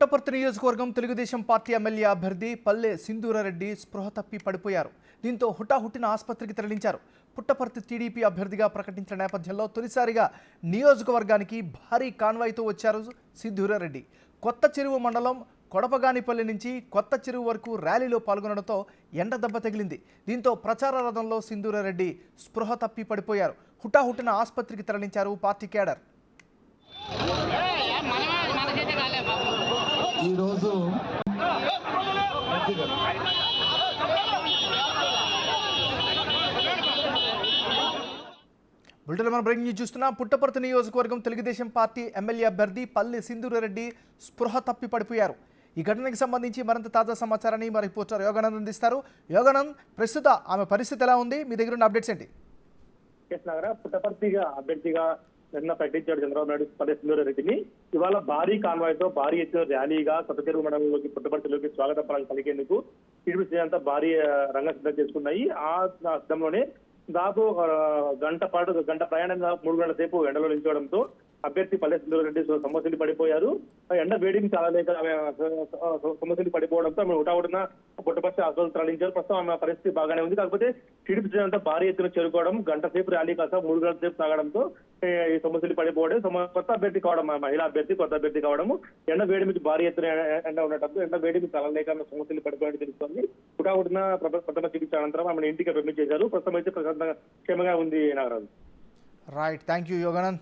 పుట్టపర్తి నియోజకవర్గం Telugu Desam party MLA అభ్యర్థి పల్లె సింధూరారెడ్డి స్పృహ తప్పి పడిపోయారు. దీంతో హుటాహుటిన ఆసుపత్రికి తరలించారు. పుట్టపర్తి టీడీపీ అభ్యర్థిగా ప్రకటించిన నేపథ్యంలో తొలిసారిగా నియోజకవర్గానికి భారీ కాన్వాయ్తో వచ్చారు సింధూరారెడ్డి. కొత్త చెరువు మండలం కొడపగానిపల్లి నుంచి కొత్త చెరువు వరకు ర్యాలీలో పాల్గొనడంతో ఎండ దెబ్బ తగిలింది. దీంతో ప్రచార రథంలో సింధూరారెడ్డి స్పృహ తప్పి పడిపోయారు. హుటాహుటిన ఆసుపత్రికి తరలించారు పార్టీ కేడర్. ఈరోజు బులెటిన్ మనం బ్రేకింగ్ న్యూస్ చూస్తున్నాం. పుట్టపర్తి నియోజకవర్గం తెలుగుదేశం పార్టీ ఎమ్మెల్యే అభ్యర్థి పల్లె సింధూరారెడ్డి స్పృహ తప్పి పడిపోయారు. ఈ ఘటనకు సంబంధించి మరింత తాజా సమాచారాన్ని మా రిపోర్టర్ యోగానంద్ అందిస్తారు. యోగానంద్, ప్రస్తుత ఆమె పరిస్థితి ఎలా ఉంది? మీ దగ్గర ఉన్న అప్డేట్స్ ఏంటి? పుట్టపర్తిగా అభ్యర్థిగా నిన్న ప్రకటించాడు చంద్రబాబు నాయుడు పల్లె సింధూరారెడ్డిని. ఇవాళ భారీ కాన్వాయ్ తో భారీ ఎత్తున ర్యాలీగా కొత్త చెరువు మండలంలోకి పుట్టపర్తిలోకి స్వాగత పలికేందుకు టీడీపీ అంతా భారీ రంగం సిద్ధం చేసుకున్నాయి. ఆ సిద్ధంలోనే దాదాపు గంట ప్రయాణంగా 3 గంటల సేపు ఎండలో నిల్చోవడంతో అభ్యర్థి పల్లె సింధూరారెడ్డి సమస్యలు పడిపోయారు. ఎండ వేడిని చాలా లేక సమస్యలు పడిపోవడంతో ఆమె హుటాహుటిన పుట్టపర్తి ఆసుపత్రికి తరలించారు. ప్రస్తుతం ఆమె పరిస్థితి బాగానే ఉంది. కాకపోతే టీడీపీ అంతా భారీ ఎత్తున చేరుకోవడం, గంట సేపు ర్యాలీ కాస్త 3 గంటల సేపు సాగడంతో ఈ సమస్యలు పడిపోవడం, కొత్త అభ్యర్థి కావడం, మహిళా అభ్యర్థి కొత్త అభ్యర్థి కావడము, ఎండ వేడి మీద భారీ ఎత్తున ఎండ ఉండటంతో ఎండ వేడి మీద చాలా లేక సమస్యలు పడిపోవడం తెలుస్తోంది. హుటాహుటిన ప్రథమ చికిత్స అనంతరం ఆమెను ఇంటికి పంపించేశారు. ప్రస్తుతం అయితే ప్రశాంతంగా క్షేమంగా ఉంది Nagaraju. Right, thank you Yoganand.